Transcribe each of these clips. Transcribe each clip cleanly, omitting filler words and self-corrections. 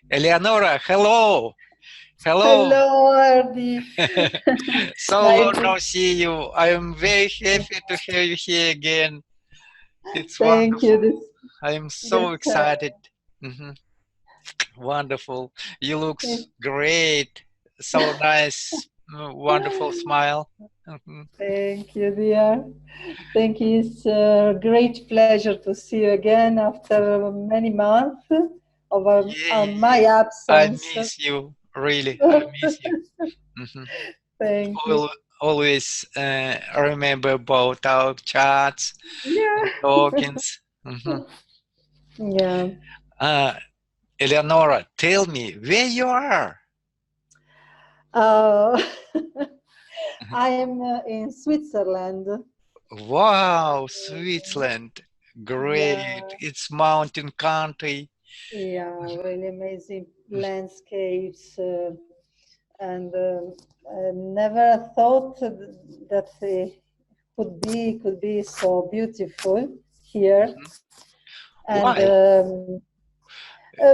Eleonora, hello. Hello. Hello, Ardi. So long no see you. I am very happy to have you here again. It's Thank you. wonderful. I am so excited. Wonderful. You look great. So nice. Wonderful smile. Thank you, dear. Thank you. It's a great pleasure to see you again after many months of my I absence. miss you. Really, I miss you. Thank you. Always remember about our chats, talkings. Yeah. Eleonora, tell me where you are. I am in Switzerland. Wow, Switzerland. Great. Yeah. It's mountain country. Yeah, really amazing landscapes, and I never thought that it could be so beautiful here. And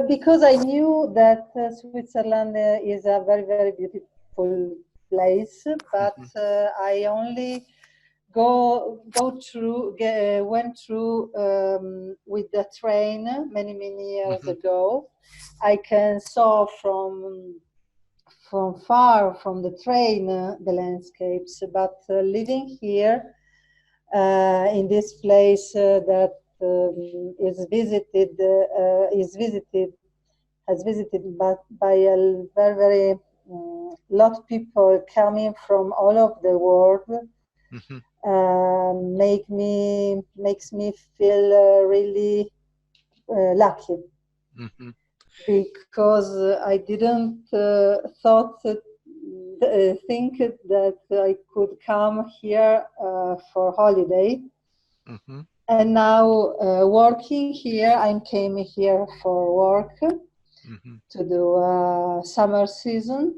because I knew that Switzerland is a very, very beautiful place, but I only went through with the train many years ago. I can saw from far from the train the landscapes, but living here in this place that has visited by a very lot of people coming from all over the world. Makes me feel really lucky, because I didn't think that I could come here for holiday. And now working here, I came here for work to do summer season.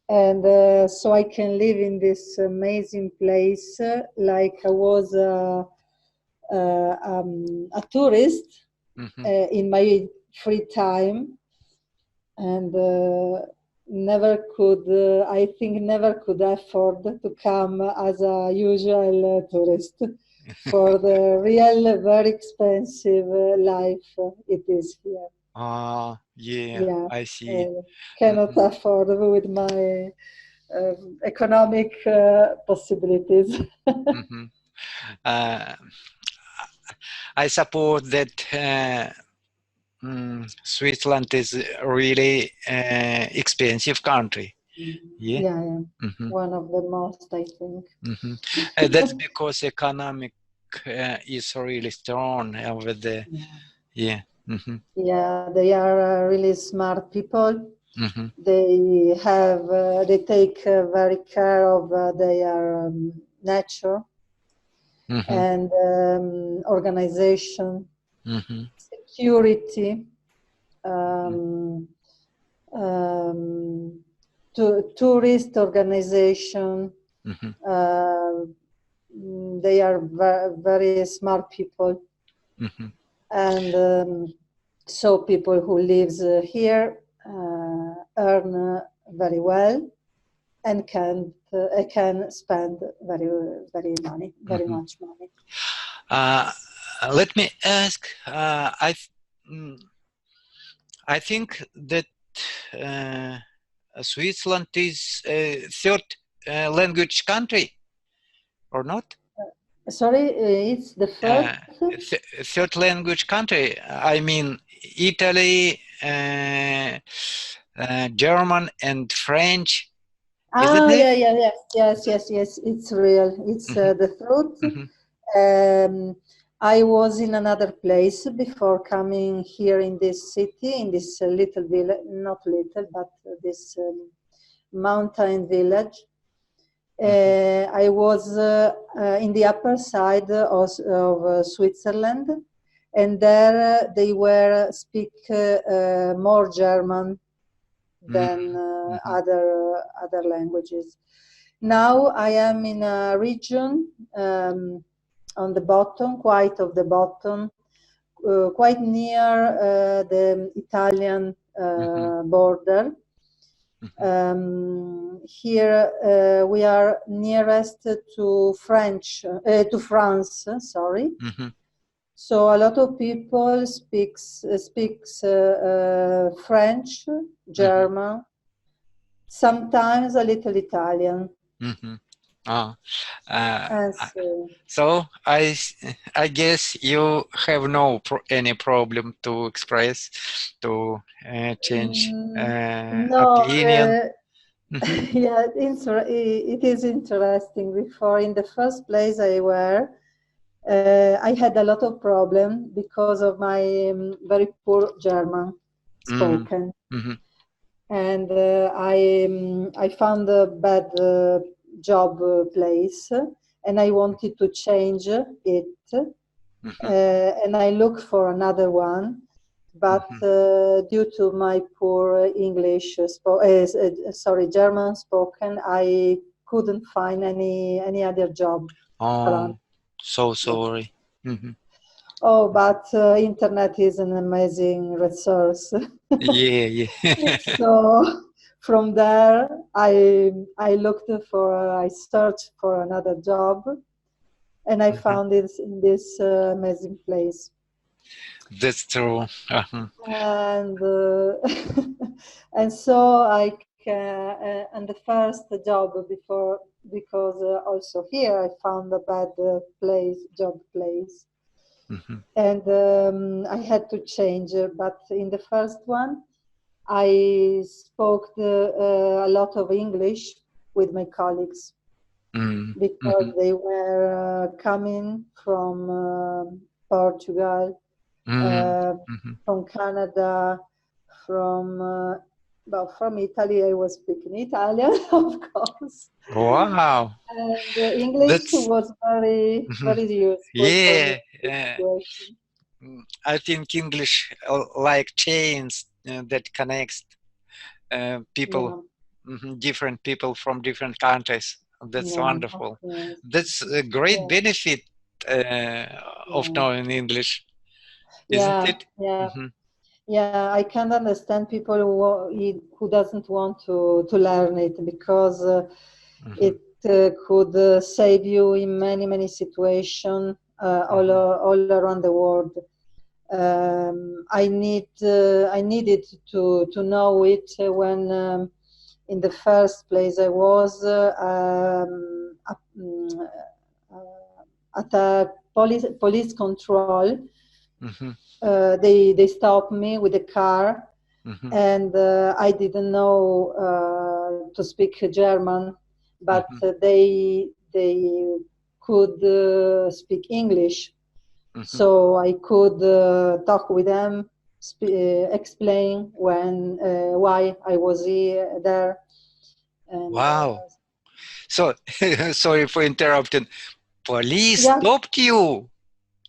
And so I can live in this amazing place like I was a tourist in my free time, and never could afford to come as a usual tourist for the real very expensive life it is here. Yeah, I see. Cannot afford with my economic possibilities. I suppose that Switzerland is a really expensive country. Yeah. One of the most, I think. That's because economic is really strong over there. Yeah. Yeah, they are really smart people. They take very care of their nature and organization, security, tourist organization. They are very smart people, and so people who lives here earn very well and can spend very much money. Let me ask. I think that Switzerland is a third language country, or not? Sorry, it's the third language country. I mean, Italy, German, and French. Yes. It's real. It's the truth. I was in another place before coming here in this city, in this little village, not little, but this mountain village. I was in the upper side of Switzerland, and there they were speak more German than other languages. Now I am in a region on the bottom, quite of the bottom, quite near the Italian border. Here we are nearest to France. Sorry. So a lot of people speaks French, German, sometimes a little Italian. So I guess you have any problem to express, to change opinion. Yeah, it is interesting. Before, in the first place I had a lot of problem because of my very poor German spoken. And I found a bad job place, and I wanted to change it. And I looked for another one, but due to my poor German spoken, I couldn't find any other job. Oh, so sorry. Oh, but internet is an amazing resource. Yeah. So from there, I searched for another job, and I found it in this amazing place. That's true. And and so and the first job before, because also here I found a bad job place. And I had to change, but in the first one, I spoke a lot of English with my colleagues because they were coming from Portugal, from Canada, from Italy. I was speaking Italian, of course. Wow. And English was very, very useful. Yeah. I think English like chains that connects people, different people from different countries. That's wonderful. That's a great benefit of knowing English, isn't it? Yeah, I can't understand people who doesn't want to learn it, because it could save you in many situations all around the world. I needed to know it when in the first place I was at a police control. They stopped me with a car, and I didn't know to speak German, but they could speak English. So I could talk with them, explain why I was there. And, wow. So, sorry for interrupting. Police stopped you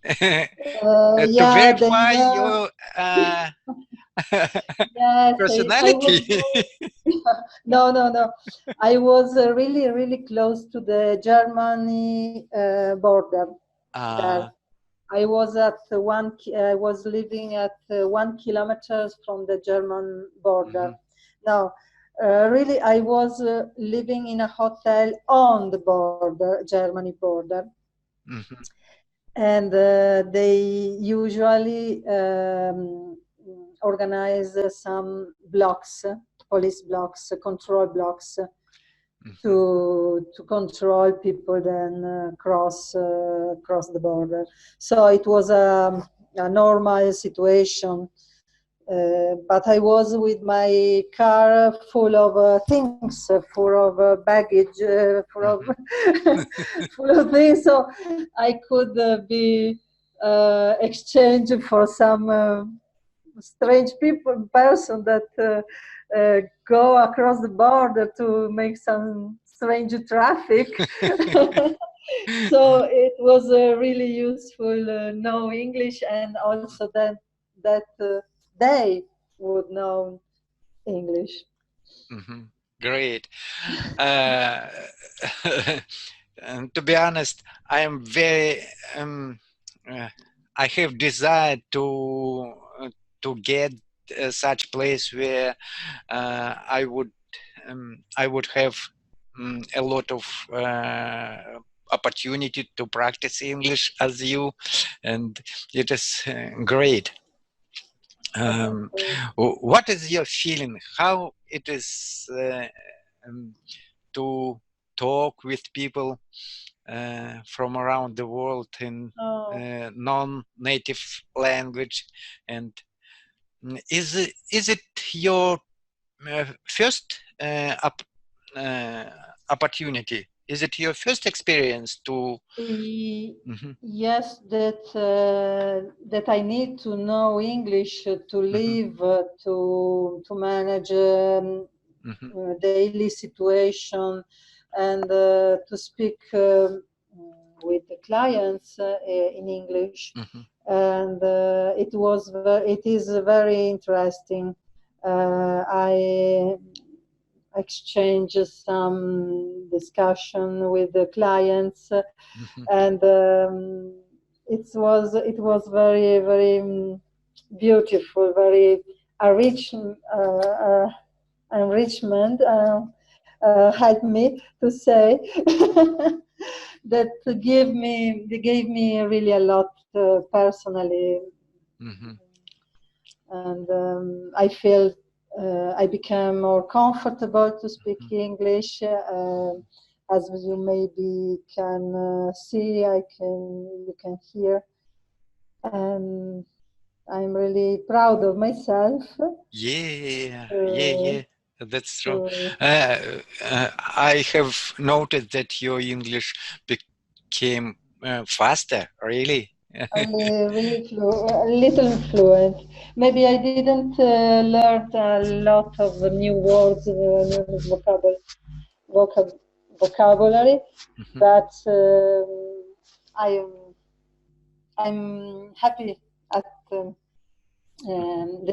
to verify your personality. No. I was really close to the Germany border. There. I was living at 1 kilometer from the German border. Now, really, I was living in a hotel on the border, Germany border. And they usually organize some blocks, police blocks, control blocks, to control people then cross the border. So it was a normal situation, but I was with my car full of things, full of baggage, full of things, so I could be exchanged for some strange person that go across the border to make some strange traffic. So it was really useful know English, and also that they would know English. Great. And to be honest, I am very I have desire to get such place where I would have a lot of opportunity to practice English as you, and it is great. What is your feeling? How it is to talk with people from around the world in non-native language, and is it your first opportunity? Is it your first experience to? Yes, that I need to know English to live, to manage daily situation, and to speak with the clients in English. And it is very interesting. I exchange some discussion with the clients, and it was very, very beautiful, very enrichment helped me to say that they gave me really a lot personally, and I feel I became more comfortable to speak English. As you maybe can see, you can hear, and I'm really proud of myself. Yeah, that's true. I have noted that your English became faster, really. A little fluent. Maybe I didn't learn a lot of new words, new vocabulary, but I'm happy at the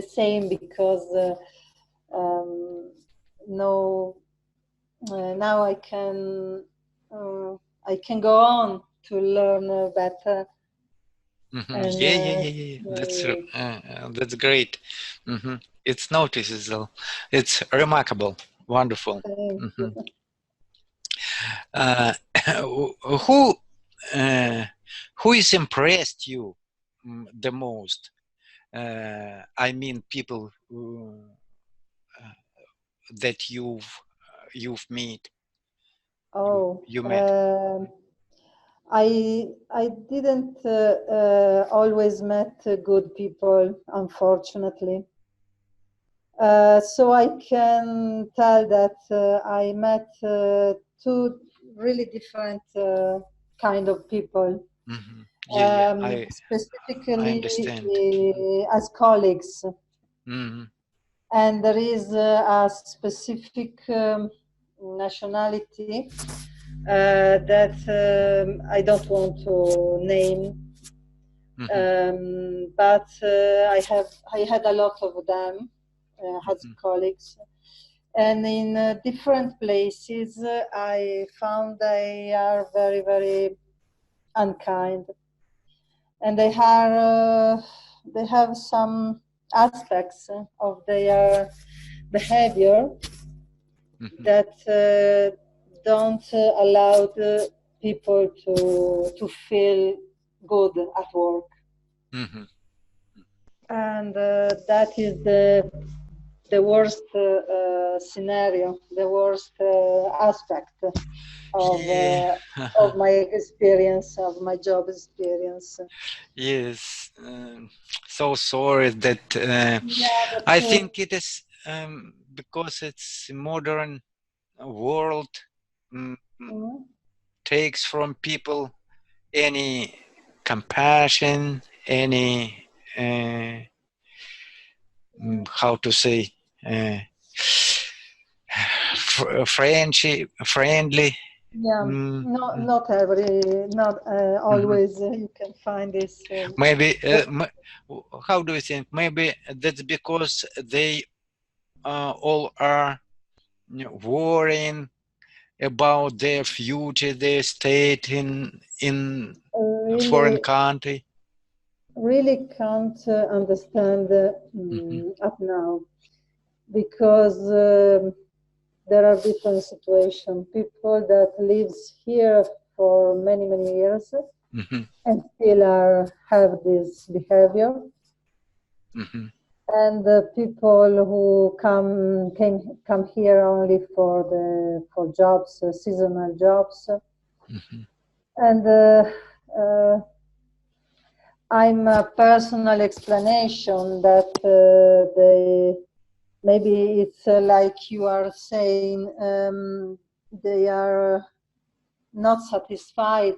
same, because now I can go on to learn better. Yeah. That's true. That's great. It's noticeable. It's remarkable. Wonderful. Who is impressed you the most? I mean, people that you've met. You met. I didn't always met good people, unfortunately. So I can tell that I met two really different kind of people. Specifically as colleagues. And there is a specific nationality that I don't want to name, but I had a lot of them as colleagues, and in different places I found they are very, very unkind, and they have some aspects of their behavior that don't allow the people to feel good at work. And that is the worst scenario, the worst aspect of my experience, of my job experience. Yes, so sorry that I think it is because it's modern world takes from people any compassion, any how to say friendly. Not always you can find this. Maybe how do you think? Maybe that's because they all are worrying about their future, their state in a foreign country. really can't understand up now, because there are different situations. People that lives here for many, many years and still have this behavior. And the people who come here only for jobs, seasonal jobs. And I'm a personal explanation that maybe it's like you are saying, they are not satisfied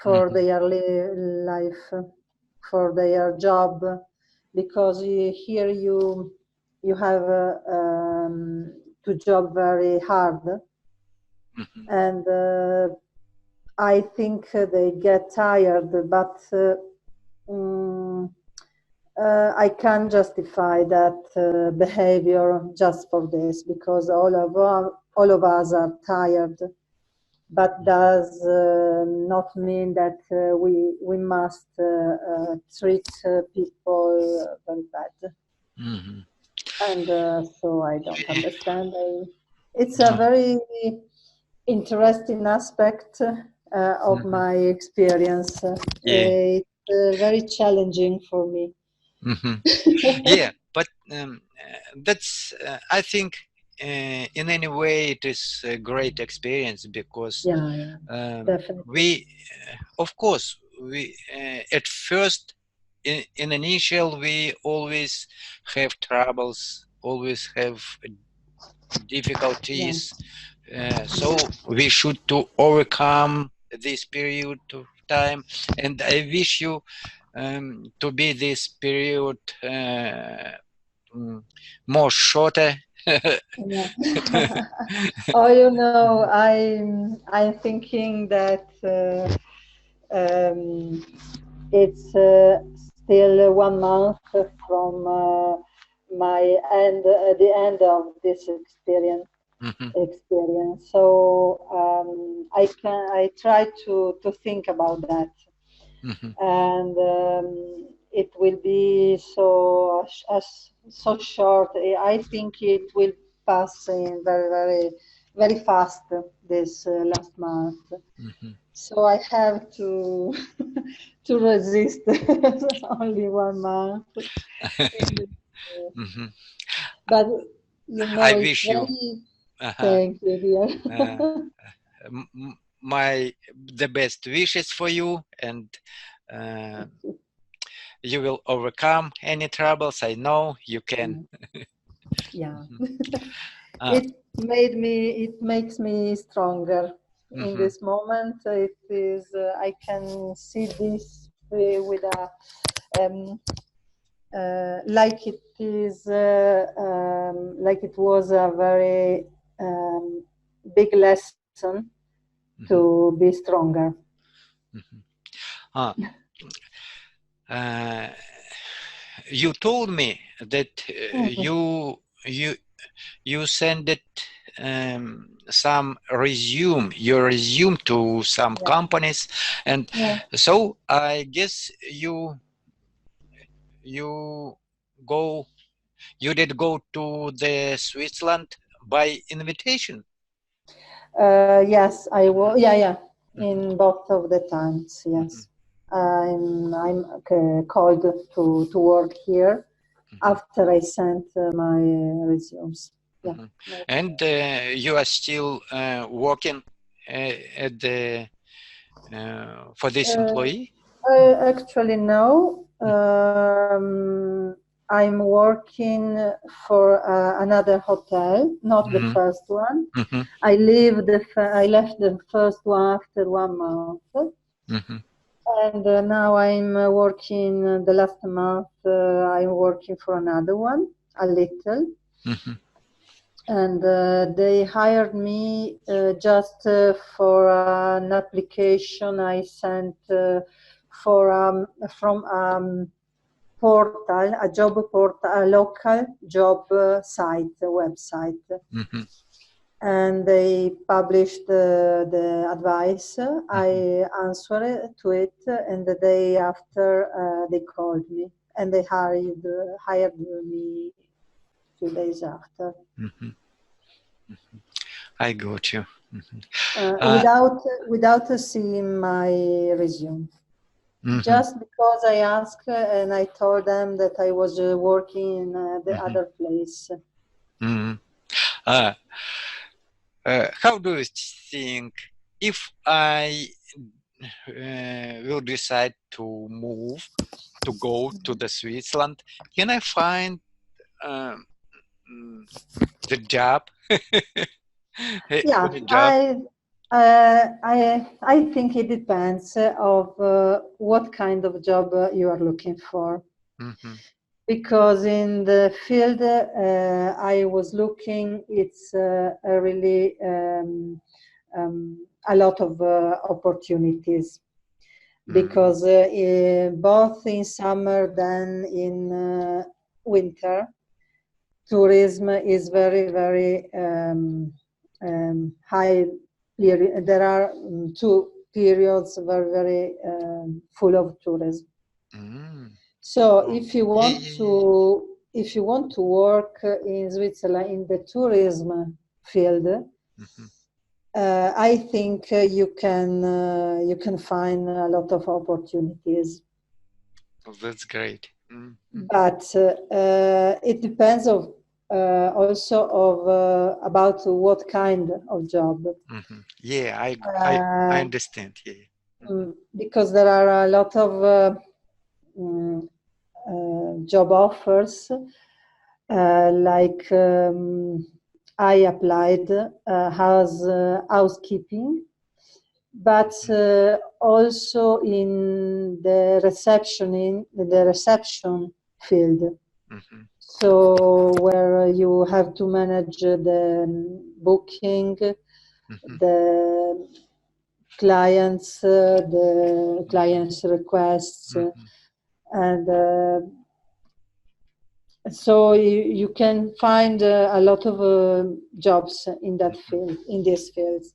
for their life, for their job, because here you have to job very hard, and I think they get tired, but I can't justify that behavior just for this, because all of us are tired, but does not mean that we must treat people very bad. And so I don't understand. It's a very interesting aspect of my experience. It's very challenging for me. Yeah, but that's I think in any way it is a great experience, because we of course we at first in initial we always have troubles, always have difficulties, so we should to overcome this period of time, and I wish you to be this period more shorter. Oh, you know, I'm thinking that it's still 1 month from the end of this experience. So I try to think about that, and it will be so short. I think it will pass in very, very, very fast this last month. So I have to to resist only 1 month. But you know, I wish you. Thank you, dear. The best wishes for you, and you will overcome any troubles. I know you can. Yeah. It makes me stronger in this moment. It is I can see this with a like it is like it was a very big lesson to be stronger. You told me that you sent it some your resume to some companies, and so I guess you did go to the Switzerland by invitation. Yes, I will. Yeah. In both of the times, yes. I'm called to work here after I sent my resumes. Yeah. And you are still working at the for this employee? Actually, no. I'm working for another hotel, not the first one. I left the first one after 1 month. And now I'm working the last month. I'm working for another one, a little. And they hired me just for an application I sent from portal, a job portal, a local job site, a website. and they published the advice. I answered to it, and the day after they called me, and they hired me 2 days after. I got you. Without seeing my resume. Just because I asked and I told them that I was working in the other place. How do you think if I will decide to move, to go to the Switzerland, can I find the job? Yeah, the job? I think it depends of what kind of job you are looking for. Because in the field I was looking, it's a really a lot of opportunities. Because both in summer than in winter, tourism is very, very high. There are 2 periods very, very full of tourism. So if you want to work in Switzerland in the tourism field, I think you can find a lot of opportunities. Oh, that's great. But it depends of also of about what kind of job. Yeah, I understand. Yeah. Because there are a lot of job offers, like I applied as housekeeping, but also in the reception field. So where you have to manage the booking, the clients requests, and so you can find a lot of jobs in that field, in this field.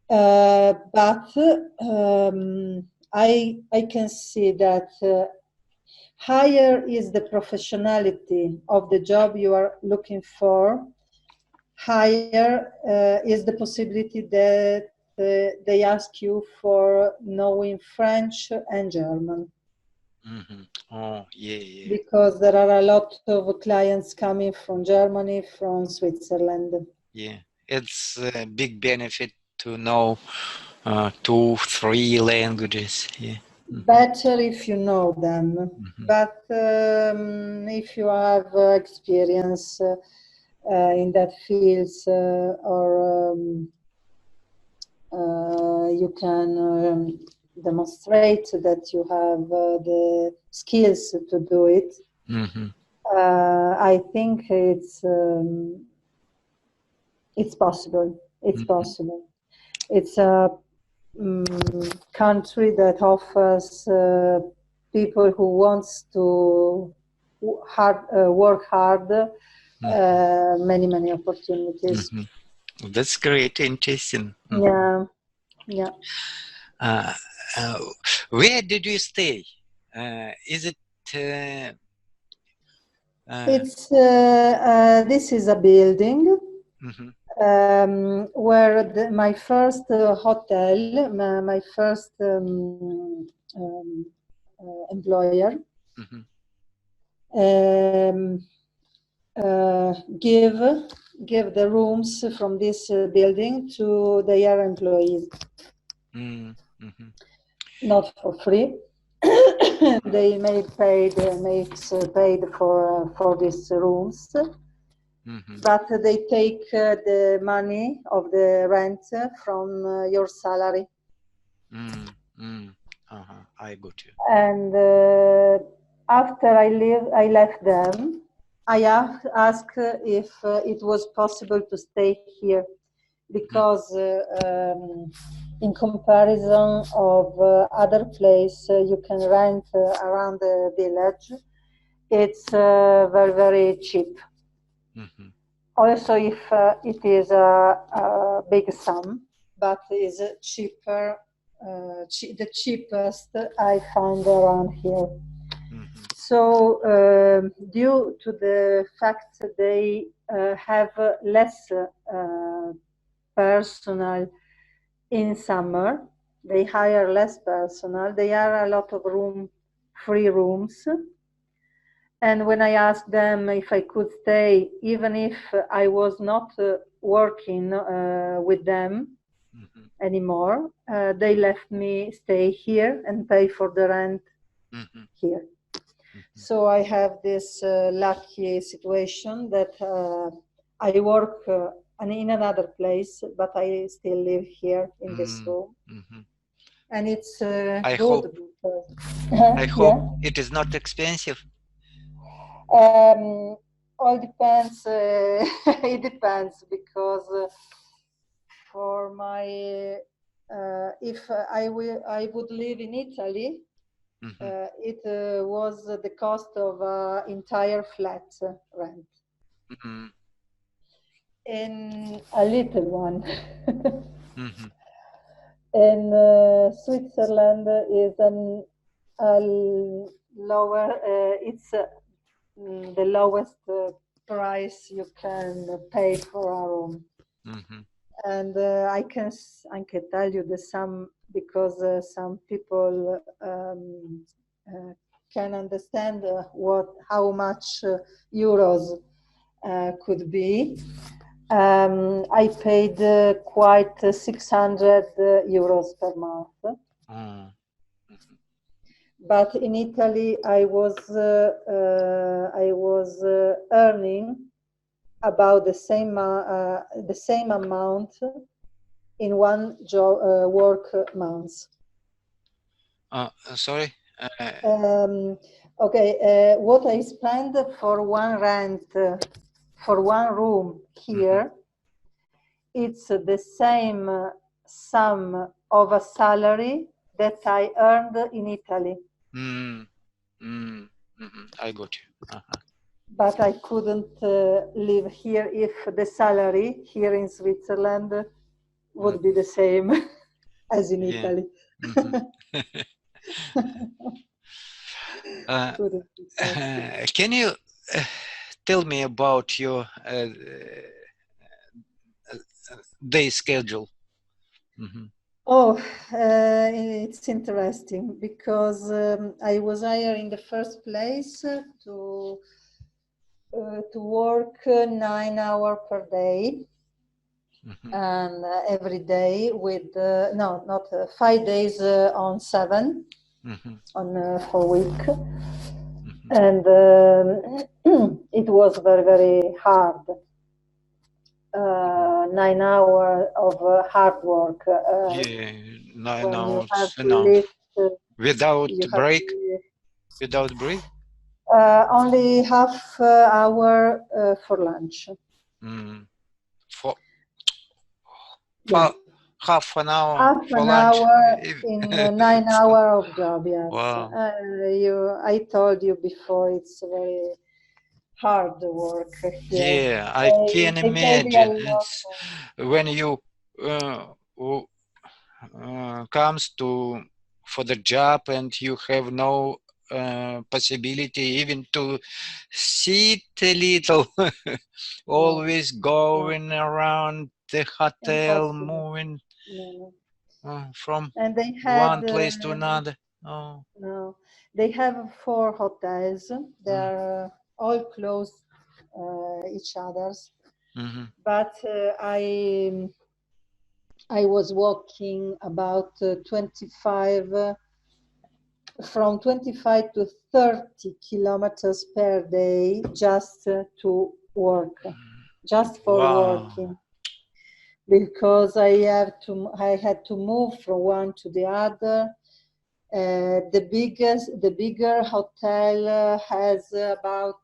But I can see that higher is the professionality of the job you are looking for, higher is the possibility that they ask you for knowing French and German. Oh, yeah. Because there are a lot of clients coming from Germany, from Switzerland. Yeah, it's a big benefit to know 2, 3 languages. Yeah. Better if you know them, but if you have experience in that field, or you can demonstrate that you have the skills to do it. I think it's possible. It's possible. It's a country that offers people who wants to work hard many opportunities. That's great, interesting. Yeah. Where did you stay? Is it? It's this is a building where my first hotel, my first employer give the rooms from this building to their employees. Not for free. They makes paid for these rooms, but they take the money of the rent from your salary. I got you. And after I left them, I asked if it was possible to stay here, because in comparison of other place you can rent around the village, it's very cheap. Also, if it is a big sum, but is cheaper, the cheapest I found around here. So, due to the fact that they have less personnel in summer, they hire less personnel. There are a lot of free rooms. And when I asked them if I could stay, even if I was not working with them anymore, they left me stay here and pay for the rent here. So I have this lucky situation that I work in another place, but I still live here in this room. And it's I good. I hope it is not expensive. All depends. It depends, because for my if I would live in Italy, it was the cost of entire flat rent. In a little one. In Switzerland is a lower. It's the lowest price you can pay for a room. And I can tell you the sum, because some people can understand how much euros could be. I paid quite 600 euros per month. But in Italy, I was earning about the same amount in one job work month. Sorry. Okay. What I spend for one rent for one room here, it's the same sum of a salary that I earned in Italy. I got you. But I couldn't live here if the salary here in Switzerland would be the same as in Italy. Can you tell me about your day schedule? Oh, it's interesting, because I was hired in the first place to work 9 hours per day, and every day with no, not 5 days on 7 on for week, and it was very, very hard. 9 hours of hard work. 9 hours enough. Without break? Without break? Only half hour for lunch. Half an hour half for an lunch? hour in 9 hours of job, yes. Wow. I told you before, it's very hard work here. Yeah, I can imagine. It's when you comes for the job and you have no possibility even to sit a little, always going around the hotel, moving from one place to another. No, they have 4 hotels. They are all close each other's. But I was walking about from 25 to 30 kilometers per day just to work, just for working, because I had to move from one to the other. The bigger hotel has about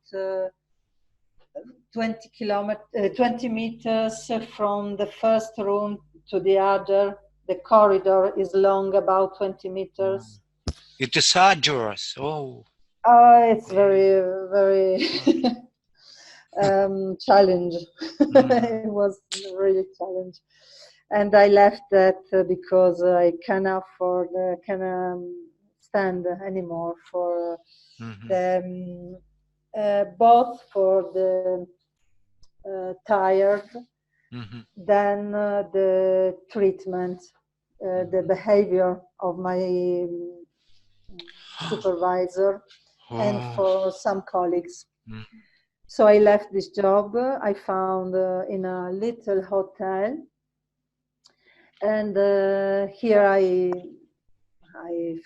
20 meters from the first room to the other. The corridor is long, about 20 meters. It is arduous. It's very, very challenge. It was really challenge, and I left that because I cannot afford, stand anymore for the both for the tired, then the treatment, the behavior of my supervisor, and for some colleagues. So I left this job. I found in a little hotel, and here I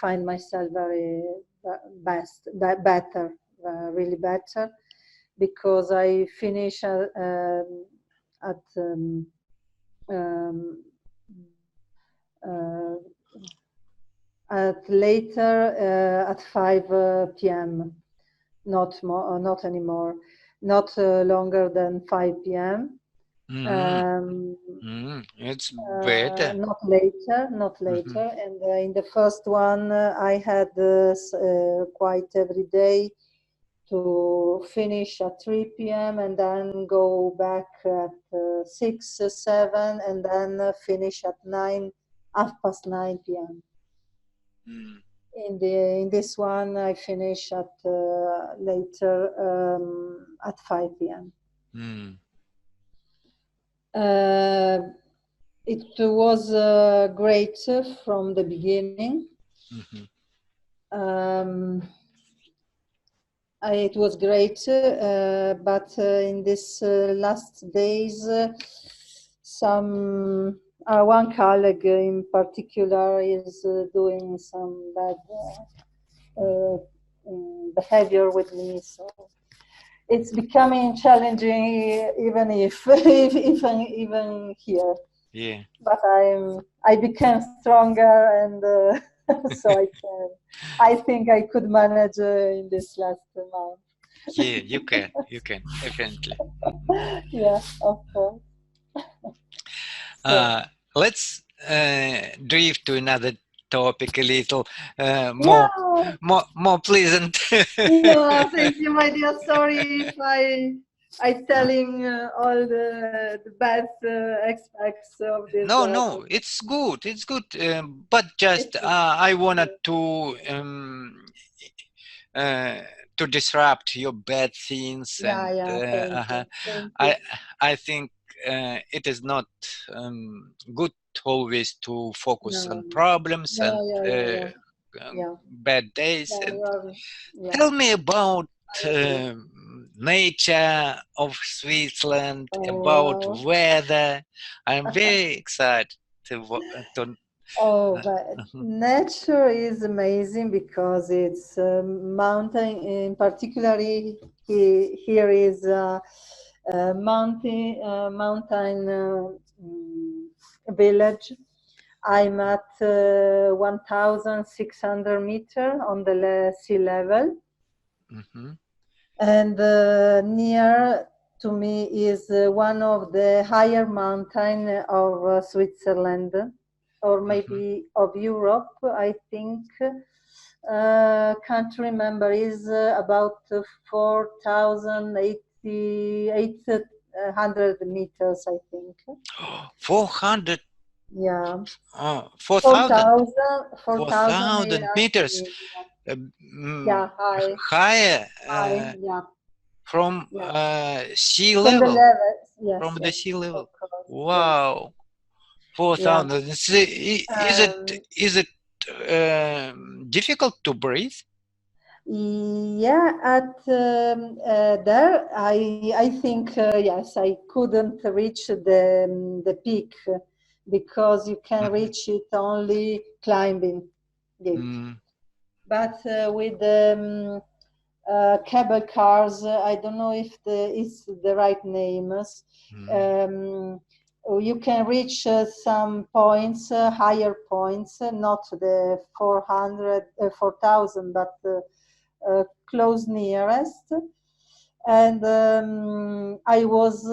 find myself very better, really better, because I finish at later at 5 p.m. Not more, not anymore, not longer than 5 p.m. It's better. Not later, not later. And in the first one, I had quite every day to finish at 3 p.m. and then go back at 6, 7, and then finish at 9, 9:30 p.m. In this one, I finish at later at 5 p.m. It was great from the beginning. It was great, but in these last days, some one colleague in particular is doing some bad behavior with me, so it's becoming challenging, even if even here. Yeah. But I became stronger, and so I think I could manage in this last month. Yeah, you can, definitely. Yeah, of course. So. Let's drift to another topic a little more pleasant. Yeah, thank you, my dear. Sorry if I telling all the bad aspects of this. No, it's good. It's good. But just I wanted to disrupt your bad things, and I think it is not good always to focus on problems and bad days. Tell me about nature of Switzerland, about weather. I'm very excited to but nature is amazing because it's mountain. In particularly, here is mountain village. I'm at 1,600 meters on the sea level, and near to me is one of the higher mountain of Switzerland, or maybe of Europe. I think can't remember. Is about 4,800 meters, I think. 400. Yeah. 4,000 meters. Yeah, higher. Yeah. From sea level. Yes, from the sea level. Wow. 4,000. Is it difficult to breathe? Yeah, at there, I think yes, I couldn't reach the peak because you can reach it only climbing it. But with cable cars, I don't know if it's the right names. You can reach some points, higher points, not the 4,000, but close nearest. And I was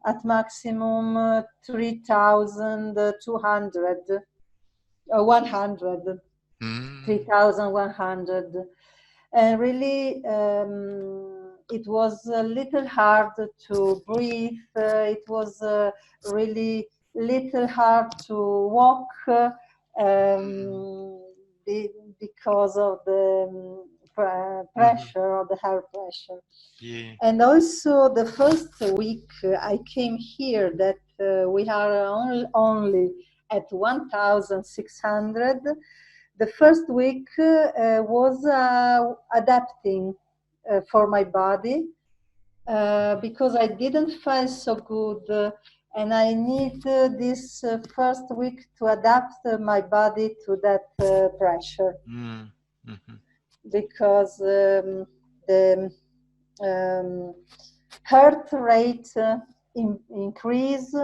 at maximum 3,200, 100, 3,100. And really, it was a little hard to breathe. It was really little hard to walk because of the pressure, or the heart pressure. Yeah. And also the first week I came here, that we are only at 1,600. The first week was adapting for my body because I didn't feel so good, and I need this first week to adapt my body to that pressure. Because the heart rate increase,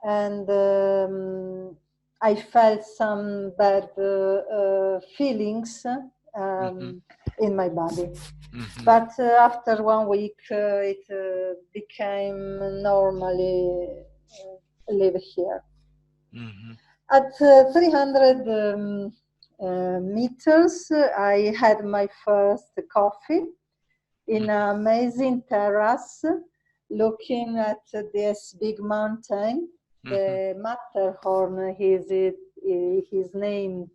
and I felt some bad feelings in my body. But after 1 week, it became normally live here. At 300 meters, I had my first coffee in an amazing terrace, looking at this big mountain. The Matterhorn is his name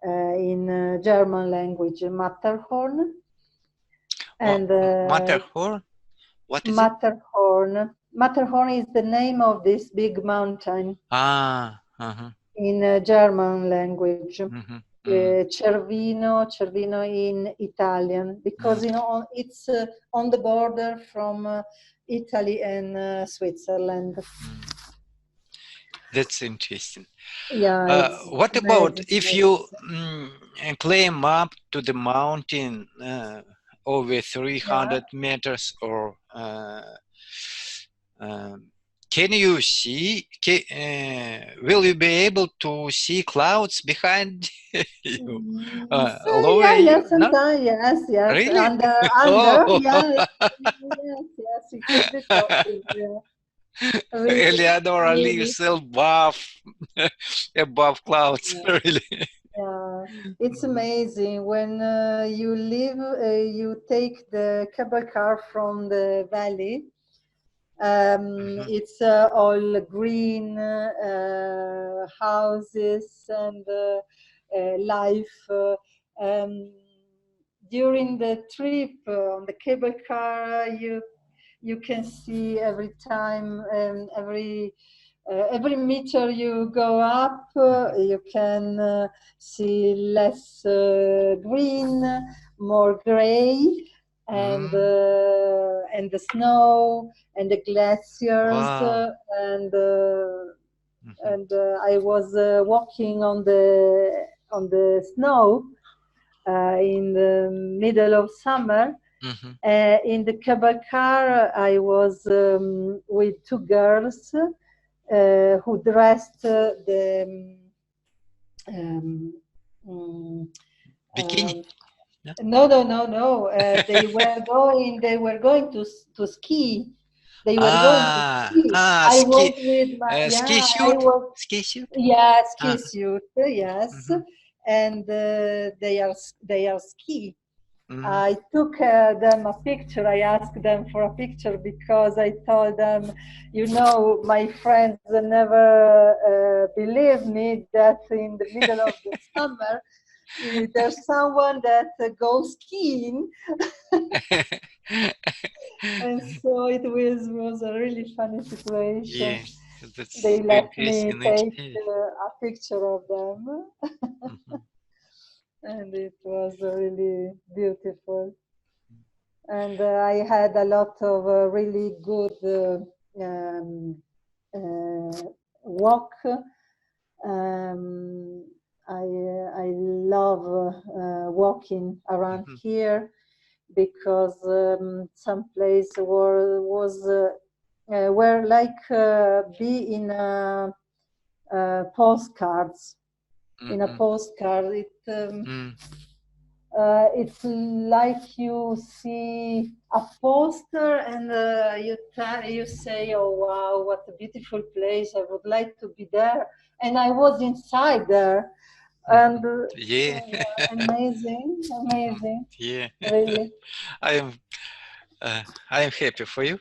in German language, Matterhorn. And Matterhorn? What is Matterhorn. Matterhorn is the name of this big mountain. In German language. Cervino in Italian, because it's on the border from Italy and Switzerland. That's interesting. Yeah. What about if you climb up to the mountain over 300 meters, or can you see? Will you be able to see clouds behind you? Yes, sometimes, yes. Really? Under, Oh. yes, you could be talking, yeah. Really, Eleonora lives above clouds, really. Yeah, it's amazing when you live. You take the cable car from the valley. It's all green houses and life. During the trip on the cable car, you can see every time, every meter you go up, you can see less green, more gray, and the snow and the glaciers. Wow. And I was walking on the snow in the middle of summer. In the cable car, I was with two girls who dressed the bikini. No. They were going to ski. They were going to ski. I was with my ski suit. Ski suit. Yeah, ski suit. Yes, and they are ski. I took them a picture. I asked them for a picture because I told them, my friends never believe me that in the middle of the summer there's someone that goes skiing. And so it was a really funny situation. Yeah, they let me take a picture of them. And it was really beautiful. And I had a lot of really good walk. I love walking around here because some place were like be in postcards. In a postcard, it's like you see a poster and you say, "Oh wow, what a beautiful place! I would like to be there." And I was inside there, and yeah, amazing, yeah. really. I am happy for you.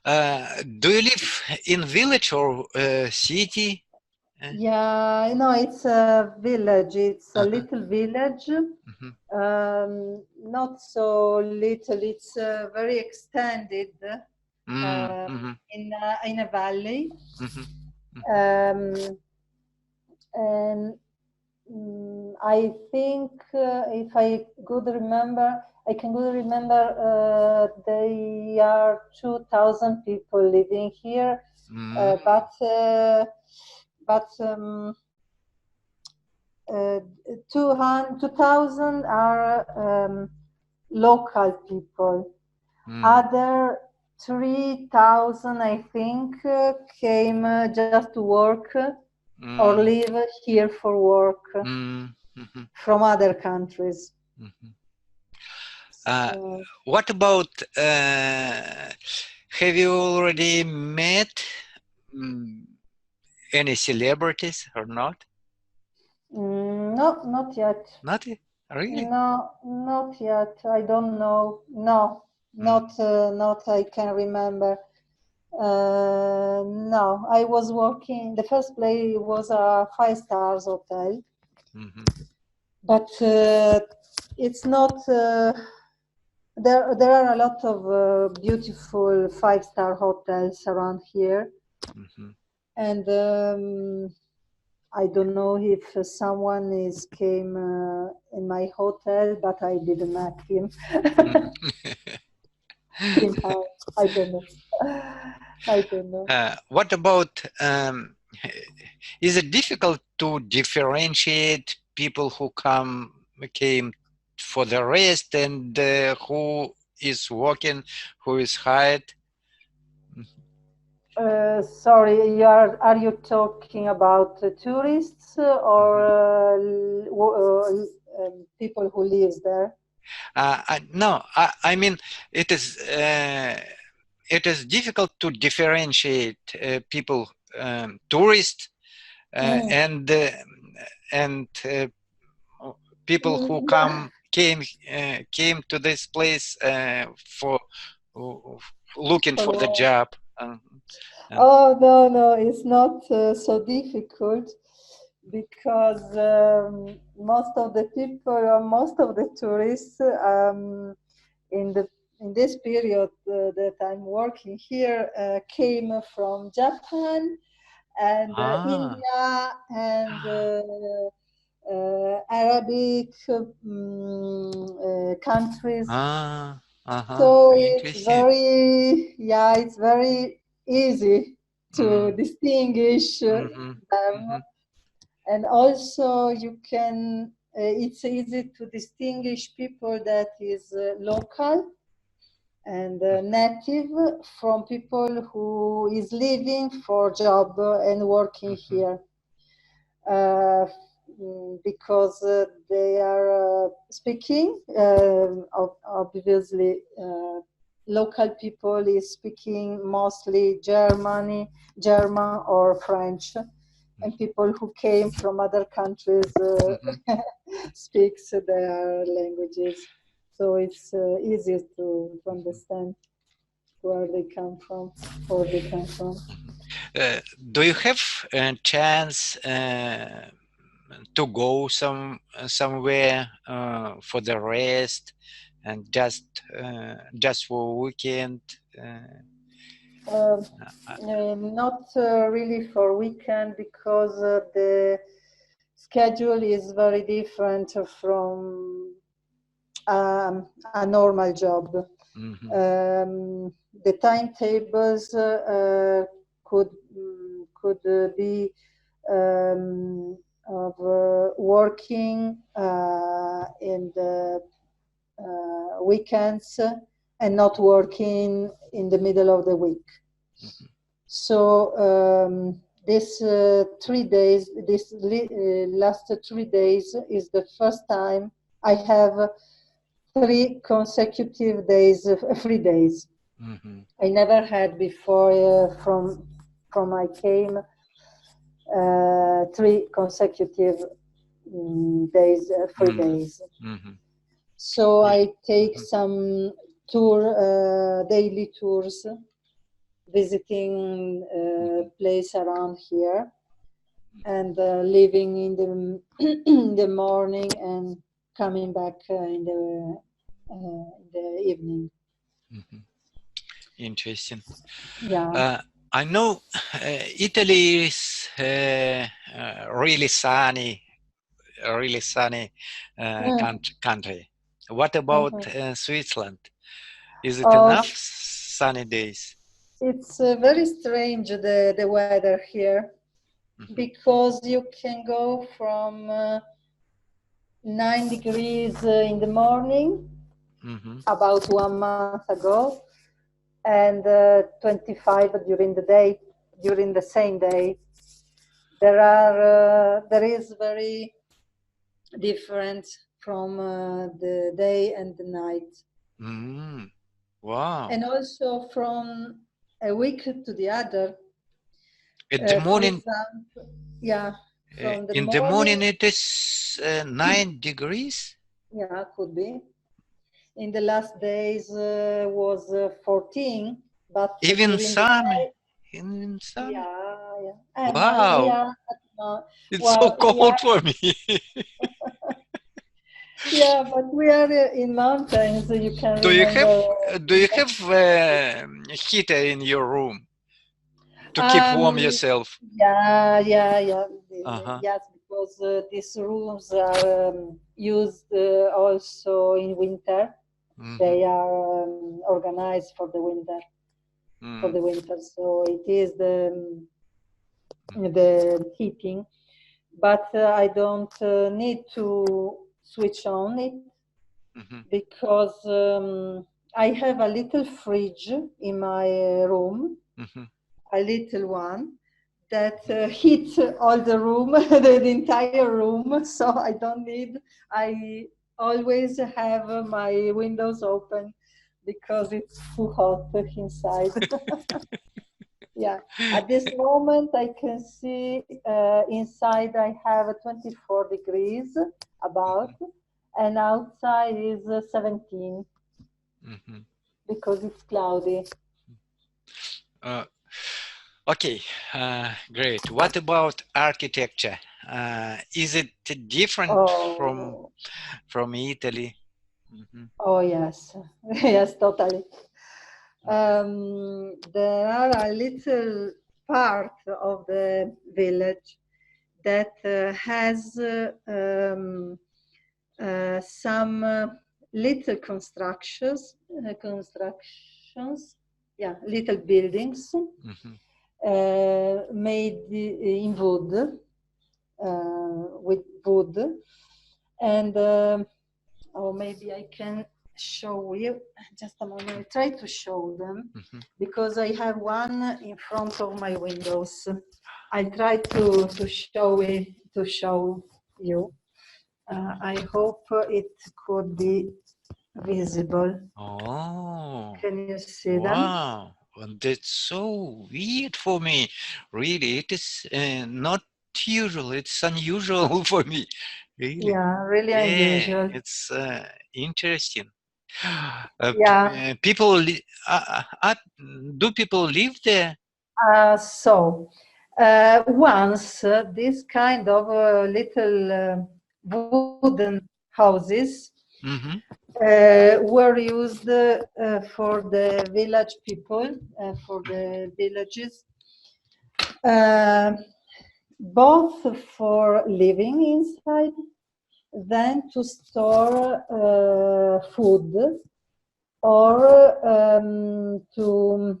Do you live in village or city? Yeah, no, it's a village. It's a Uh-huh. little village. Mhm. Not so little. It's very extended Mm, mhm, in a valley. mhm, mhm, Um, and I think if I could remember, I can good remember they are 2,000 people living here, mm, but 2,000 are local people. mm, Other 3,000, I think, came just to work or mm, live here for work mm, mhm, from other countries. mhm. Uh, So, what about, have you already met mm, any celebrities or not? no, not yet. Not really? No, not yet. I don't know. No, Mm, not I can remember. No, I was working. The first place was a 5 stars hotel, mhm, but it's not. There are a lot of beautiful 5 star hotels around here, mhm. and I don't know if someone is came in my hotel, but I didn't met him. In how I don't know. I don't know. What about, is it difficult to differentiate people who came for the rest and who is working, who is hired? Sorry, are you talking about tourists or Mhm. people who lives there? No, I mean it is difficult to differentiate people, tourists Mm. and people who No. came to this place for looking For for the what? job. And, Oh, no, no, it's not so difficult because most of the people or most of the tourists in the in this period that I'm working here came from Japan and ah, India and Arabic countries. uh-huh, So it's interesting. very, yeah, it's very easy to Mm, distinguish mm-hmm, them. mm-hmm, And also you can, it's easy to distinguish people that is local and native from people who is living for job and working mm-hmm, here. Uh, because they are speaking, obviously, local people is speaking mostly German or French, and people who came from other countries mm-hmm. speaks their languages. So it's easier to understand where they come from, or they come from. Do you have a chance to go somewhere for the rest and just for a weekend? Uh, Uh, Not really for weekend because the schedule is very different from a normal job. mhm, The timetables could be of working in the weekends and not working in the middle of the week. mhm, So this 3 days, this last 3 days is the first time I have 3 consecutive days, free days. mhm, I never had before from I came 3 consecutive days, free mhm, days. mhm. So Yeah. I take Mhm, some daily tours, visiting place around here, and living in the in the morning and coming back in the evening. Interesting. Yeah. I know Italy is really sunny country. What about Switzerland? Is it enough sunny days? It's very strange, the weather here, because you can go from 9 degrees in the morning, about 1 month ago, and 25 during the day, during the same day. There is very different from the day and the night. Wow. And also from a week to the other. In the morning, yeah. From in the morning it is 9 degrees? Yeah, could be. In the last days was 14, but even summer. Yeah, yeah. And wow. We are it's so cold for me. Yeah, but we are in mountains, so you can remember. Do you have heater in your room to keep warm yourself? Yeah. Yes, because these rooms are used also in winter. They are organized for the winter. So it is the heating, but I don't need to switch on it because I have a little fridge in my room, a little one that heats all the room, the entire room. So I don't need. I always have my windows open because it's too hot inside. Yeah, at this moment I can see inside I have 24 degrees about, and outside is 17 because it's cloudy. Okay, great. What about architecture? Is it different from Italy? Oh yes, yes, totally. There are a little part of the village that has some little constructions, yeah, little buildings made in wood, with wood, and or maybe I can show you just a moment. I try to show them because I have one in front of my windows. I try to show it, to show you. I hope it could be visible. Oh, can you see them? Wow, that's so weird for me. Really, it is not usual. It's unusual for me. Really. Yeah, really unusual. It's interesting. Yeah. Do people live there? So once this kind of little wooden houses were used for the village people, for the villages, both for living inside, then to store food, or to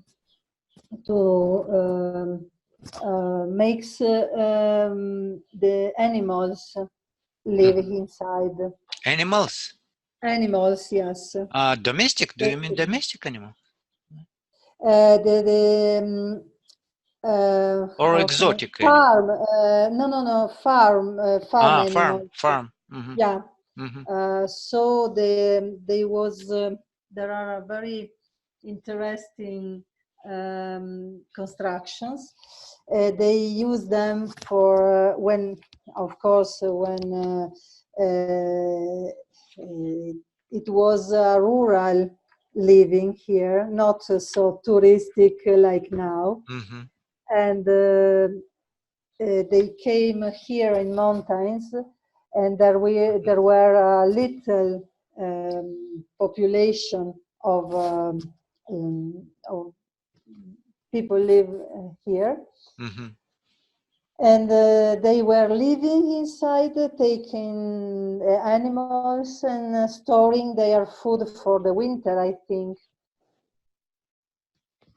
makes the animals live inside. Animals? Animals, yes. Domestic? Do you mean domestic animal? Or exotic farm? No. Farm. Farm animals. Farm. Yeah. So there was. There are a very interesting constructions. They use them for when, of course, when it was a rural living here, not so touristic like now. And they came here in mountains, and there were a little population of people live here. And they were living inside, taking animals and storing their food for the winter, I think.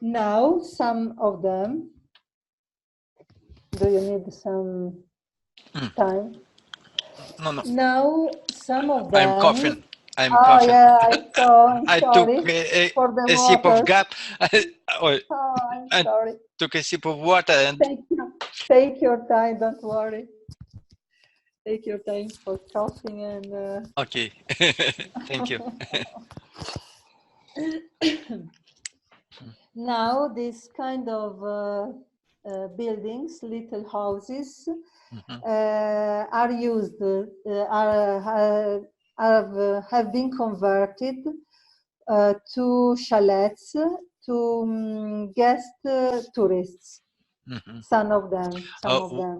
Now, some of them, do you need some time? No. Now, some of them... I'm coughing. I'm oh, coughing. yeah, I saw. I'm I sorry took for the a sip of water. gap. Oh, I'm sorry. Took a sip of water and... Take your time, don't worry. Take your time for coughing and... Okay, thank you. Now, this kind of buildings, little houses, are used, have been converted to chalets to guest tourists. Some of them.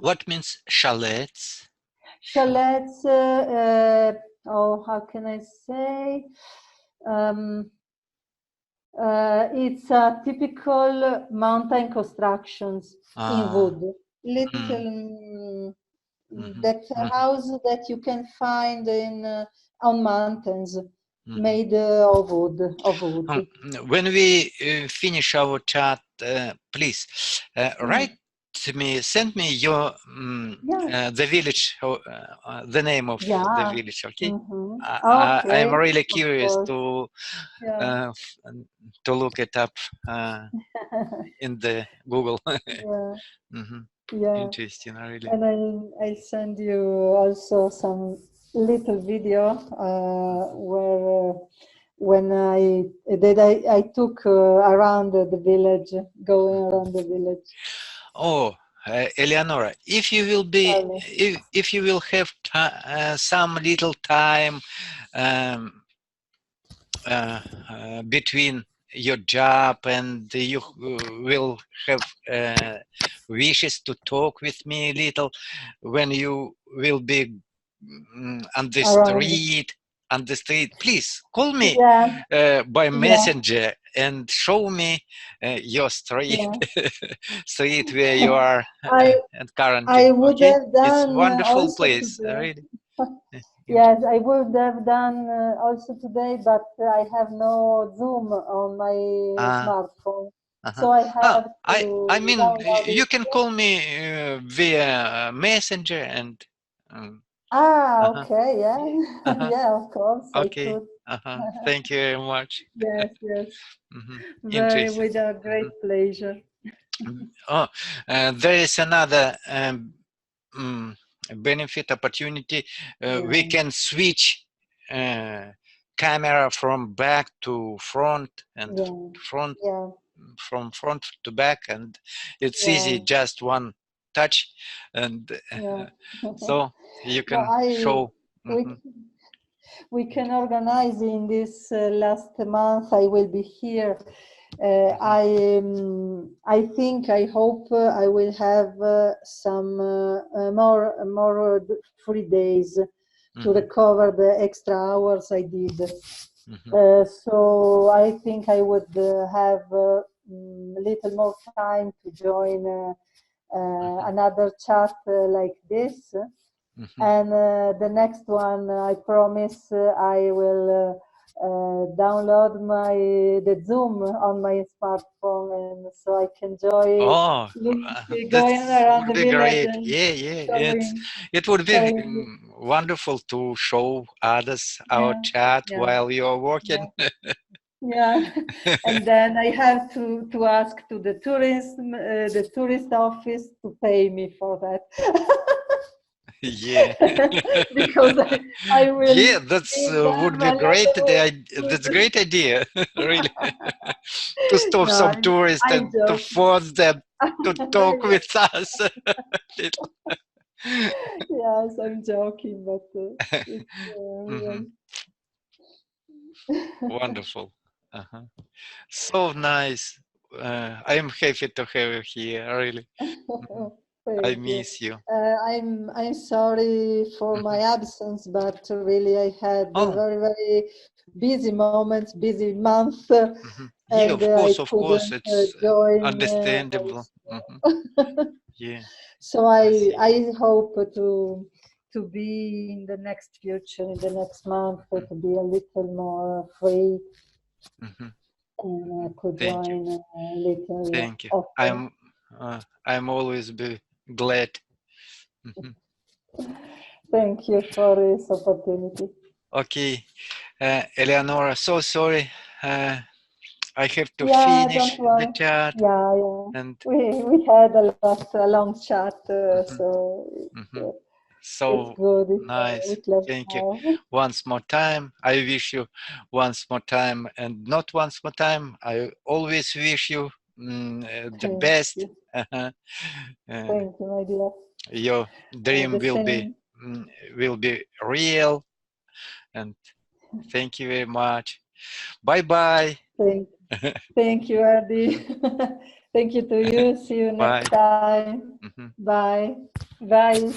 What means chalets? Chalets, how can I say? It's a typical mountain constructions in wood. Little that house that you can find on mountains, made of wood. When we finish our chat, please write me, send me your the village, the name of the village. Okay, I'm really curious to look it up in the Google. Interesting, really. And I send you also some little video where when I took around the village, going around the village. Oh, Eleonora, if you will be, if you will have some little time between your job and you will have wishes to talk with me a little, when you will be on the street, please call me by messenger and show me your street, street where you are and currently. I would have done it's a wonderful place, today. really. Yes, I would have done also today, but I have no Zoom on my smartphone. So I have to... I mean, you can call me via messenger and... okay, yeah. Yeah, of course, okay. I could. Thank you very much. Yes. With a great pleasure. Oh, there is another benefit opportunity. We can switch camera from back to front and from front to back, and it's easy, just one touch, and so you can show. We can organize in this last month. I will be here. I think, I hope I will have some more free days to recover the extra hours I did. So I think I would have a little more time to join another chat like this. And the next one, I promise I will download the Zoom on my smartphone, and so I can join going around the village. Great. It would be wonderful to show others our chat while you're working. And then I have to ask to the tourist office to pay me for that. Because I will. Yeah, would be great. That's a great idea, really. To stop some tourists and to force them to talk with us. Yes, I'm joking, but Wonderful. So nice. I am happy to have you here, really. I Thank you. miss you. I'm sorry for my absence, but really I had Oh, very busy moments, busy month, yeah, and I of course, couldn't it's join understandable. also. Yeah, So I see. I hope to be in the next future, in the next month, to be a little more free and could Thank you. join a little Thank you. often. I'm always be glad. Thank you for this opportunity. Okay, Eleonora, so sorry. I have to Yeah, finish don't the worry. chat, Yeah. and We had a long chat, so it's so good if we nice. close Thank you. now. Once more time, I wish you once more time, and not once more time. I always wish you the Thank best. you. Uh, Thank you, my dear. your dream The same. will be real, and thank you very much. Bye bye. Thank you, Ardi. Thank you to you. See you Bye. next time. Bye. Bye.